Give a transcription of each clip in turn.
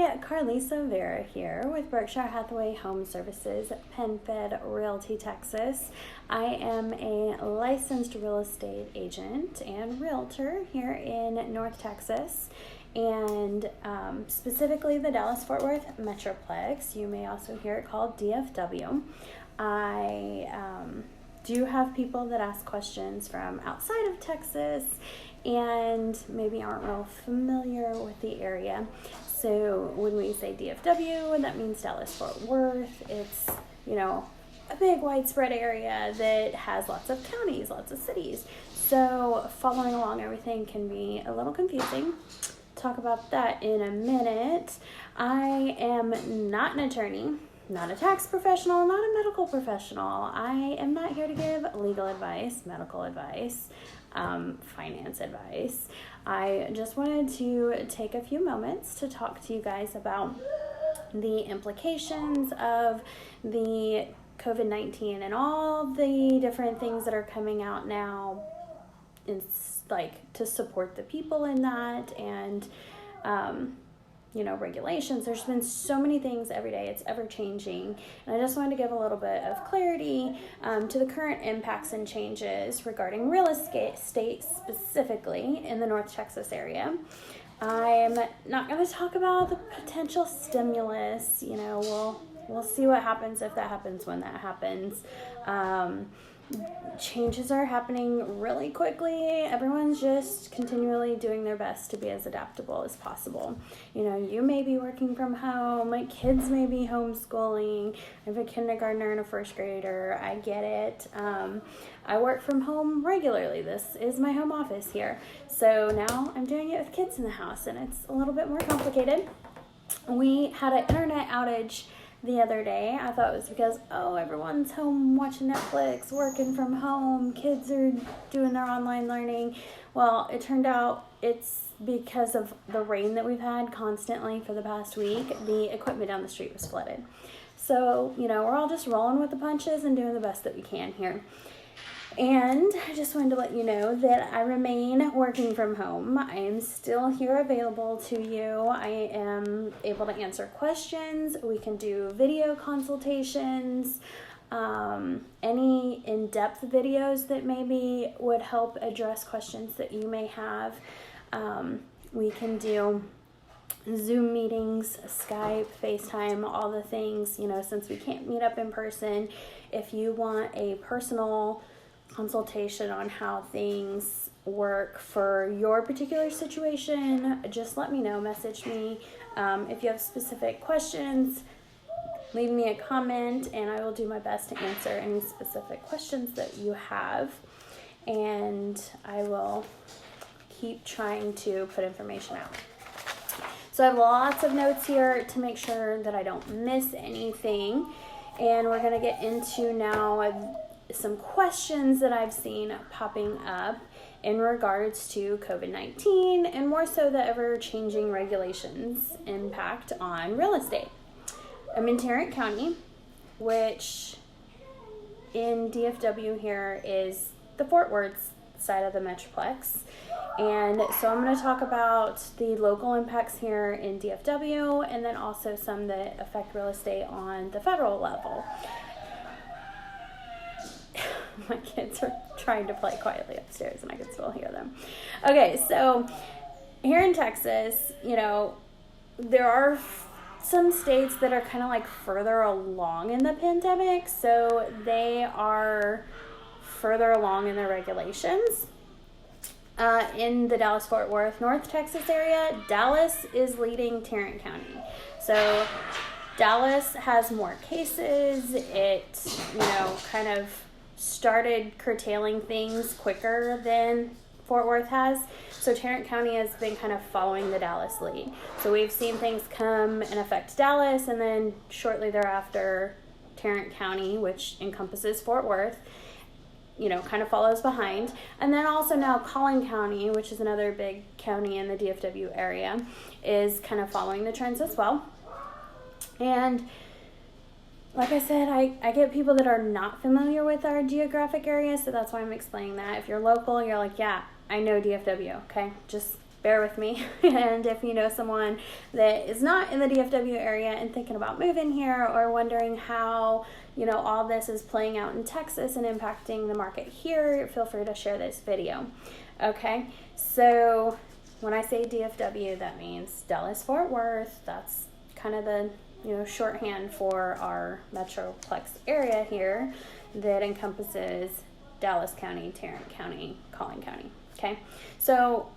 Carlisa Vera here with Berkshire Hathaway Home Services, PenFed Realty, Texas. I am a licensed real estate agent and realtor here in North Texas, and specifically the Dallas-Fort Worth Metroplex. You may also hear it called DFW. I do have people that ask questions from outside of Texas and maybe aren't real familiar with the area. So when we say DFW, that means Dallas-Fort Worth. It's, a big widespread area that has lots of counties, lots of cities. So following along everything can be a little confusing. Talk about that in a minute. I am not an attorney, not a tax professional, not a medical professional. I am not here to give legal advice, medical advice, finance advice. I just wanted to take a few moments to talk to you guys about the implications of the COVID-19 and all the different things that are coming out now, to support the people in that, and regulations. There's been so many things every day. It's ever changing. And I just wanted to give a little bit of clarity to the current impacts and changes regarding real estate specifically in the North Texas area. I'm not going to talk about the potential stimulus. We'll see what happens, if that happens, when that happens. Changes are happening really quickly. Everyone's just continually doing their best to be as adaptable as possible. You may be working from home. My kids may be homeschooling. I have a kindergartner and a first grader. I get it. I work from home regularly. This is my home office here. So now I'm doing it with kids in the house, and it's a little bit more complicated. We had an internet outage the other day. I thought it was because, everyone's home watching Netflix, working from home, kids are doing their online learning. Well, it turned out it's because of the rain that we've had constantly for the past week. The equipment down the street was flooded. So, we're all just rolling with the punches and doing the best that we can here. And I just wanted to let you know that I remain working from home. I am still here available to you. I am able to answer questions. We can do video consultations, any in-depth videos that maybe would help address questions that you may have. We can do Zoom meetings, Skype, FaceTime, all the things, since we can't meet up in person. If you want a personal consultation on how things work for your particular situation, just let me know, message me. If you have specific questions, leave me a comment and I will do my best to answer any specific questions that you have, and I will keep trying to put information out. So I have lots of notes here to make sure that I don't miss anything, and we're going to get into now some questions that I've seen popping up in regards to COVID-19 and more so the ever-changing regulations impact on real estate. I'm in Tarrant County, which in DFW here is the Fort Worth side of the Metroplex. And so I'm going to talk about the local impacts here in DFW and then also some that affect real estate on the federal level. My kids are trying to play quietly upstairs and I can still hear them. Okay, so here in Texas, there are some states that are kind of further along in the pandemic, so they are further along in their regulations. In the Dallas-Fort Worth, North Texas area, Dallas is leading Tarrant County. So Dallas has more cases. It, kind of started curtailing things quicker than Fort Worth has. So Tarrant County has been kind of following the Dallas lead. So we've seen things come and affect Dallas, and then shortly thereafter, Tarrant County, which encompasses Fort Worth, kind of follows behind. And then also now Collin County, which is another big county in the DFW area, is kind of following the trends as well. And like I said, I get people that are not familiar with our geographic area, so that's why I'm explaining that. If you're local, you're like, yeah, I know DFW, okay? Just bear with me. And if you know someone that is not in the DFW area and thinking about moving here, or wondering how, all this is playing out in Texas and impacting the market here, feel free to share this video. Okay, so when I say DFW, that means Dallas-Fort Worth. That's kind of the shorthand for our Metroplex area here that encompasses Dallas County, Tarrant County, Collin County. Okay, so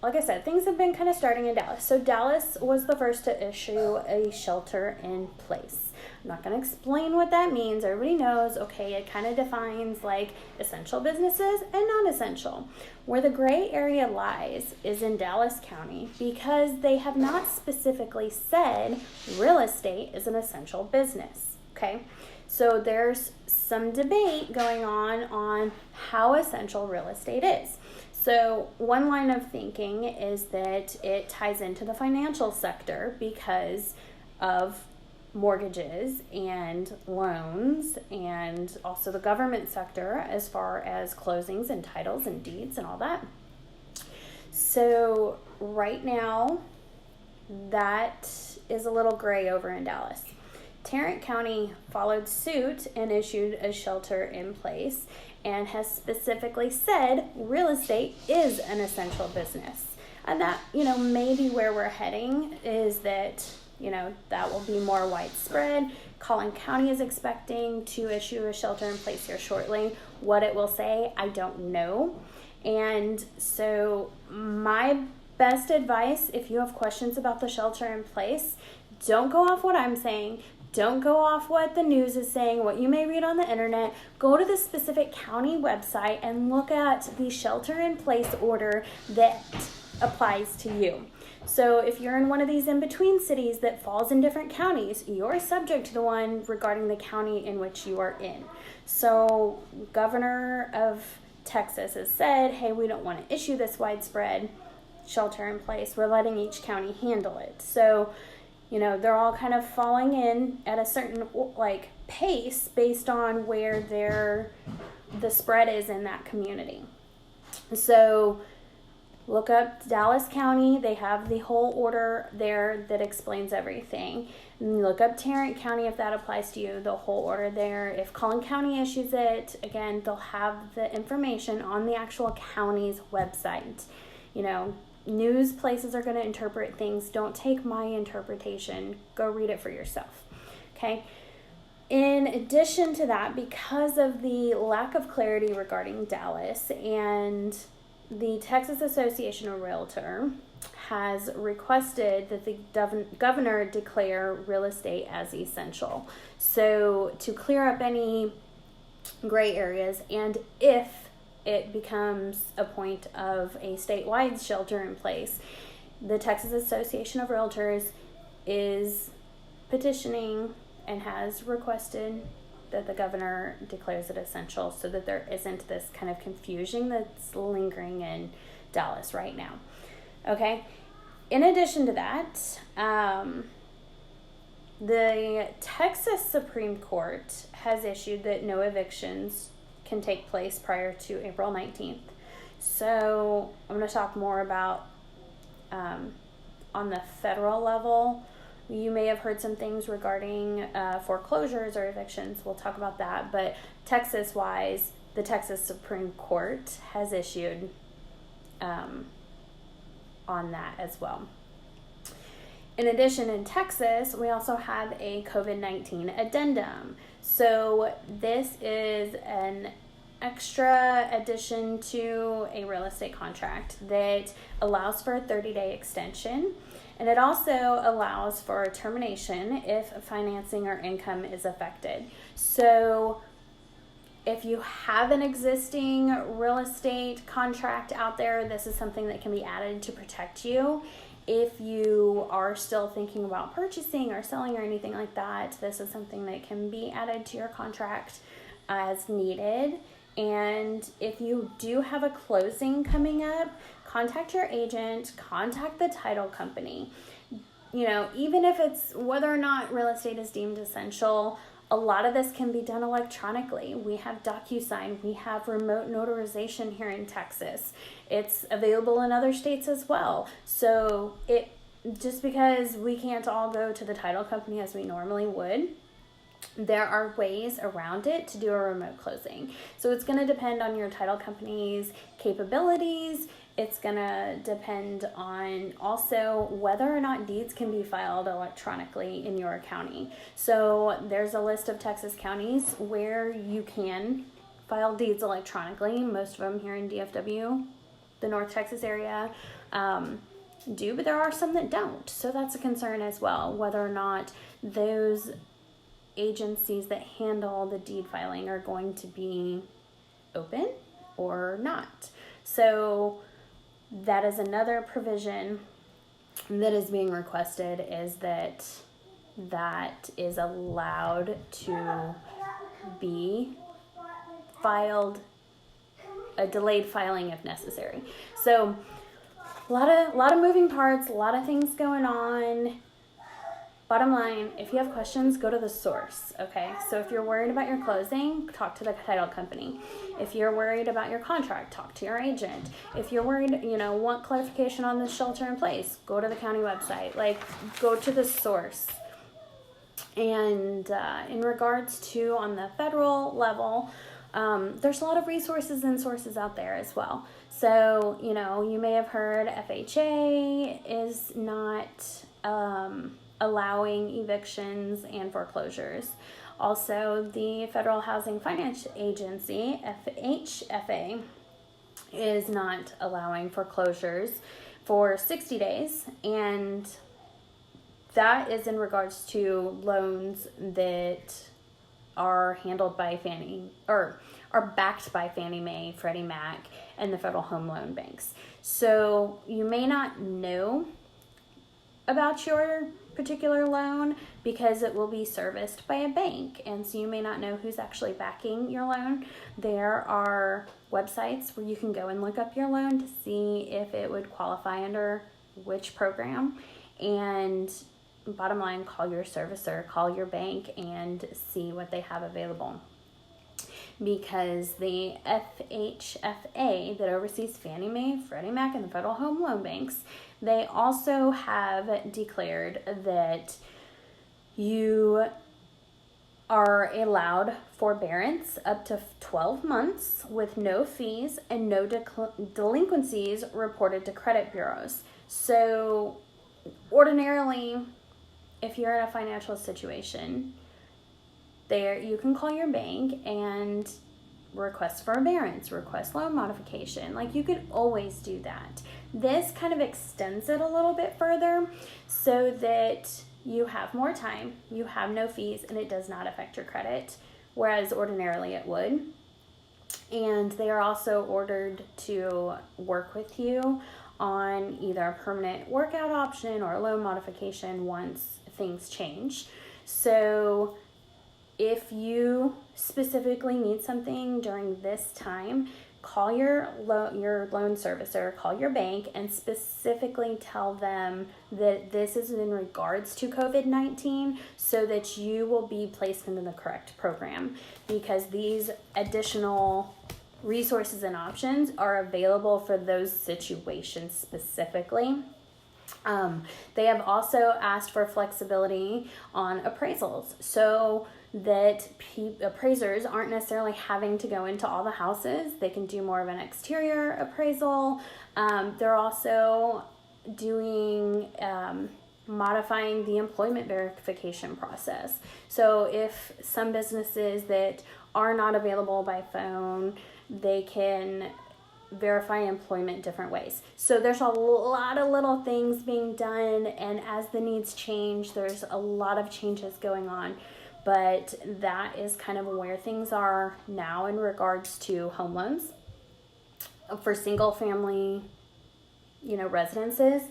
like I said, things have been kind of starting in Dallas. So Dallas was the first to issue a shelter in place. I'm not going to explain what that means. Everybody knows, okay, it kind of defines like essential businesses and non-essential. Where the gray area lies is in Dallas County, because they have not specifically said real estate is an essential business. Okay, so there's some debate going on how essential real estate is. So one line of thinking is that it ties into the financial sector because of mortgages and loans, and also the government sector as far as closings and titles and deeds and all that. So right now, that is a little gray over in Dallas. Tarrant County followed suit and issued a shelter in place and has specifically said real estate is an essential business. And that, maybe where we're heading is that, that will be more widespread. Collin County is expecting to issue a shelter in place here shortly. What it will say, I don't know. And so my best advice, if you have questions about the shelter in place, don't go off what I'm saying. Don't go off what the news is saying, what you may read on the internet. Go to the specific county website and look at the shelter in place order that applies to you. So if you're in one of these in-between cities that falls in different counties, you're subject to the one regarding the county in which you are in. So Governor of Texas has said, hey, we don't want to issue this widespread shelter in place. We're letting each county handle it. So they're all kind of falling in at a certain pace based on where the spread is in that community. So look up Dallas County. They have the whole order there that explains everything. And look up Tarrant County if that applies to you, the whole order there. If Collin County issues it, again, they'll have the information on the actual county's website. News places are going to interpret things. Don't take my interpretation. Go read it for yourself. Okay. In addition to that, because of the lack of clarity regarding Dallas, and the Texas Association of Realtors has requested that the governor declare real estate as essential. So to clear up any gray areas, and if it becomes a point of a statewide shelter in place, the Texas Association of Realtors is petitioning and has requested that the governor declares it essential so that there isn't this kind of confusion that's lingering in Dallas right now. Okay. In addition to that, the Texas Supreme Court has issued that no evictions can take place prior to April 19th. So I'm going to talk more about on the federal level. You may have heard some things regarding foreclosures or evictions. We'll talk about that. But Texas-wise, the Texas Supreme Court has issued on that as well. In addition, in Texas, we also have a COVID-19 addendum. So this is an extra addition to a real estate contract that allows for a 30-day extension. And it also allows for a termination if financing or income is affected. So if you have an existing real estate contract out there, this is something that can be added to protect you. If you are still thinking about purchasing or selling or anything like that, this is something that can be added to your contract as needed. And if you do have a closing coming up, contact your agent, contact the title company. Even if it's whether or not real estate is deemed essential, A lot of this can be done electronically. We have DocuSign. We have remote notarization here in Texas. It's available in other states as well. So just because we can't all go to the title company as we normally would, there are ways around it to do a remote closing. So it's going to depend on your title company's capabilities. It's going to depend on also whether or not deeds can be filed electronically in your county. So there's a list of Texas counties where you can file deeds electronically. Most of them here in DFW, the North Texas area, do, but there are some that don't. So that's a concern as well, whether or not those agencies that handle the deed filing are going to be open or not. So that is another provision that is being requested, is that is allowed to be filed, a delayed filing if necessary. So a lot of moving parts, a lot of things going on. Bottom line, if you have questions, go to the source, okay? So if you're worried about your closing, talk to the title company. If you're worried about your contract, talk to your agent. If you're worried, want clarification on the shelter in place, go to the county website. Like, go to the source. And in regards to on the federal level, there's a lot of resources and sources out there as well. So, you may have heard FHA is not allowing evictions and foreclosures. Also, the Federal Housing Finance Agency, FHFA, is not allowing foreclosures for 60 days, and that is in regards to loans that are handled by are backed by Fannie Mae, Freddie Mac, and the Federal Home Loan Banks. So you may not know about your particular loan because it will be serviced by a bank, and so you may not know who's actually backing your loan. There are websites where you can go and look up your loan to see if it would qualify under which program. And bottom line, call your servicer, call your bank, and see what they have available. Because the FHFA that oversees Fannie Mae, Freddie Mac, and the Federal Home Loan Banks, they also have declared that you are allowed forbearance up to 12 months with no fees and no delinquencies reported to credit bureaus. So ordinarily, if you're in a financial situation, there you can call your bank and request forbearance, request loan modification. Like, you could always do that. This kind of extends it a little bit further so that you have more time, you have no fees, and it does not affect your credit, whereas ordinarily it would. And they are also ordered to work with you on either a permanent workout option or a loan modification once things change. So if you specifically need something during this time, call your loan servicer, call your bank, and specifically tell them that this is in regards to COVID-19 so that you will be placed into the correct program, because these additional resources and options are available for those situations specifically. They have also asked for flexibility on appraisals so that appraisers aren't necessarily having to go into all the houses. They can do more of an exterior appraisal. They're also doing modifying the employment verification process. So if some businesses that are not available by phone, they can verify employment different ways. So there's a lot of little things being done, and as the needs change, there's a lot of changes going on. But that is kind of where things are now in regards to home loans for single family, residences.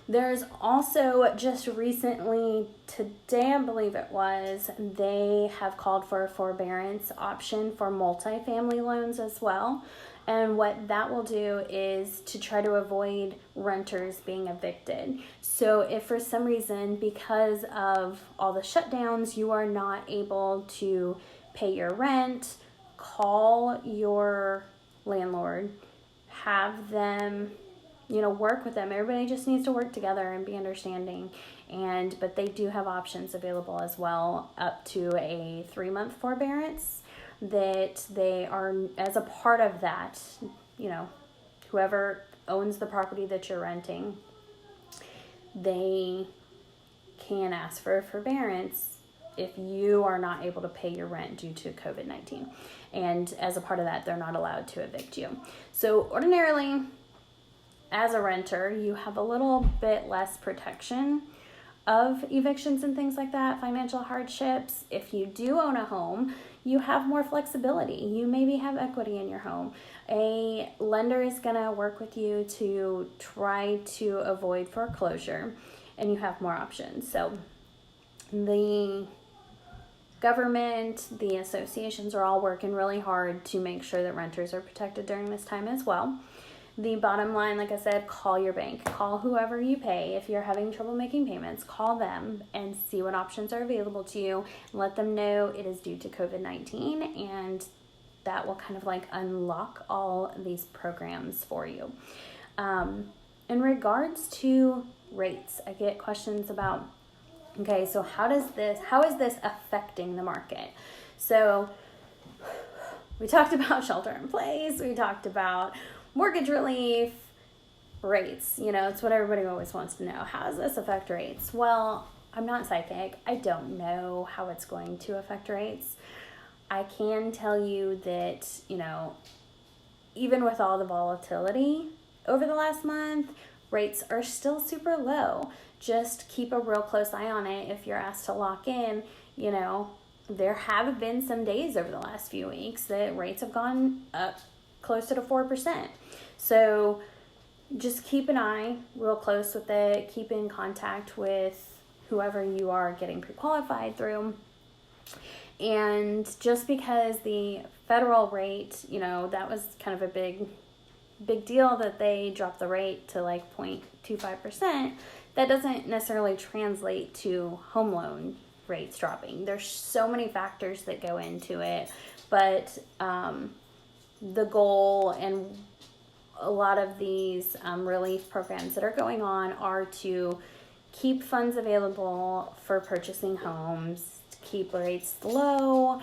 There's also just recently, today I believe it was, they have called for a forbearance option for multifamily loans as well. And what that will do is to try to avoid renters being evicted. So if for some reason, because of all the shutdowns, you are not able to pay your rent, call your landlord, have them, work with them. Everybody just needs to work together and be understanding. But they do have options available as well, up to a 3-month forbearance that they are, as a part of that, whoever owns the property that you're renting, they can ask for a forbearance if you are not able to pay your rent due to COVID-19. And as a part of that, they're not allowed to evict you. So ordinarily, as a renter, you have a little bit less protection of evictions and things like that, financial hardships. If you do own a home, you have more flexibility. You maybe have equity in your home. A lender is going to work with you to try to avoid foreclosure, and you have more options. So the government, the associations are all working really hard to make sure that renters are protected during this time as well. The bottom line, like I said, call your bank. Call whoever you pay. If you're having trouble making payments, call them and see what options are available to you. Let them know it is due to COVID-19, and that will kind of like unlock all these programs for you. In regards to rates, I get questions about, okay, so how is this affecting the market? So we talked about shelter in place. We talked about mortgage relief, rates. It's what everybody always wants to know. How does this affect rates? Well, I'm not psychic. I don't know how it's going to affect rates. I can tell you that, even with all the volatility over the last month, rates are still super low. Just keep a real close eye on it. If you're asked to lock in, there have been some days over the last few weeks that rates have gone up closer to 4%. So just keep an eye real close with it. Keep in contact with whoever you are getting pre-qualified through. And just because the federal rate, that was kind of a big deal that they dropped the rate to like 0.25%, that doesn't necessarily translate to home loan rates dropping. There's so many factors that go into it, but the goal and a lot of these relief programs that are going on are to keep funds available for purchasing homes, to keep rates low.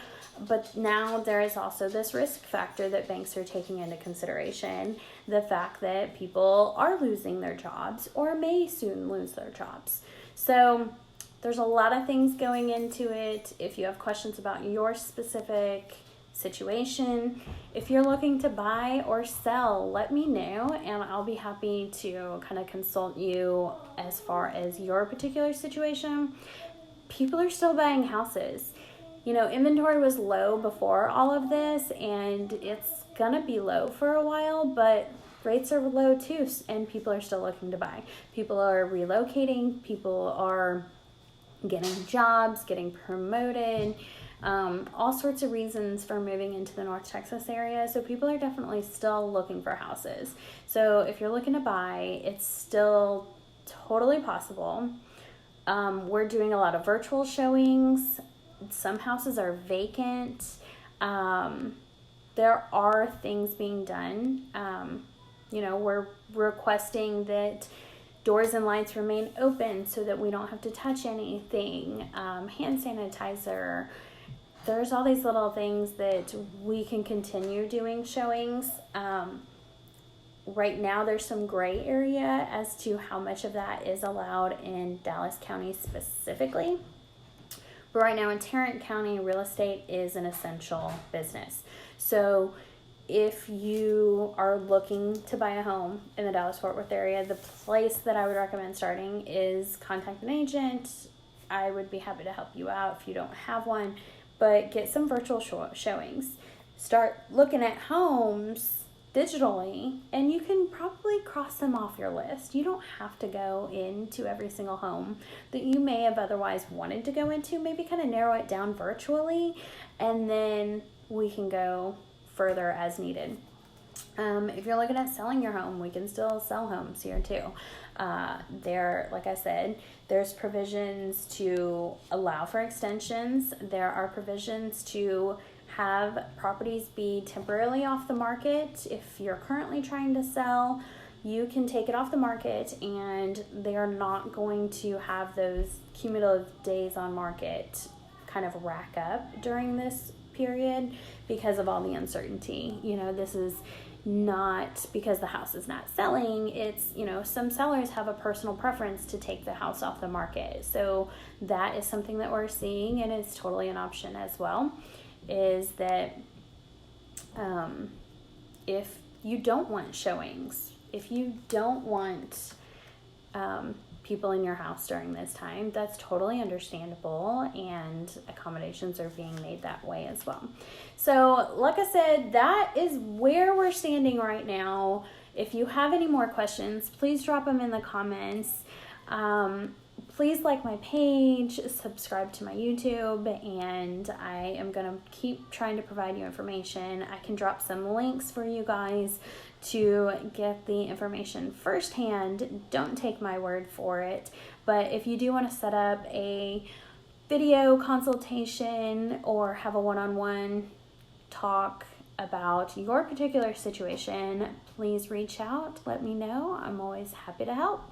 But now there is also this risk factor that banks are taking into consideration, the fact that people are losing their jobs or may soon lose their jobs. So there's a lot of things going into it. If you have questions about your specific situation, if you're looking to buy or sell, let me know and I'll be happy to kind of consult you as far as your particular situation. People are still buying houses. Inventory was low before all of this, and it's gonna be low for a while, but rates are low too, and people are still looking to buy. People are relocating, people are getting jobs, getting promoted, all sorts of reasons for moving into the North Texas area. So people are definitely still looking for houses. So if you're looking to buy, it's still totally possible. We're doing a lot of virtual showings. Some houses are vacant. There are things being done. We're requesting that doors and lights remain open so that we don't have to touch anything. Hand sanitizer. There's all these little things that we can continue doing showings. Right now there's some gray area as to how much of that is allowed in Dallas County specifically. But right now in Tarrant County, real estate is an essential business. So if you are looking to buy a home in the Dallas-Fort Worth area, the place that I would recommend starting is contact an agent. I would be happy to help you out if you don't have one, but get some virtual showings. Start looking at homes digitally, and you can probably cross them off your list. You don't have to go into every single home that you may have otherwise wanted to go into. Maybe kind of narrow it down virtually, and then we can go further as needed. If you're looking at selling your home, we can still sell homes here too. Like I said, there's provisions to allow for extensions. There are provisions to have properties be temporarily off the market. If you're currently trying to sell, you can take it off the market and they are not going to have those cumulative days on market kind of rack up during this period because of all the uncertainty. This is not because the house is not selling. It's, some sellers have a personal preference to take the house off the market. So that is something that we're seeing, and it's totally an option as well, is that if you don't want showings, if you don't want people in your house during this time, that's totally understandable, and accommodations are being made that way as well. So like I said, that is where we're standing right now. If you have any more questions, please drop them in the comments. Please like my page, subscribe to my YouTube, and I am going to keep trying to provide you information. I can drop some links for you guys to get the information firsthand. Don't take my word for it. But if you do want to set up a video consultation or have a one-on-one talk about your particular situation, please reach out. Let me know. I'm always happy to help.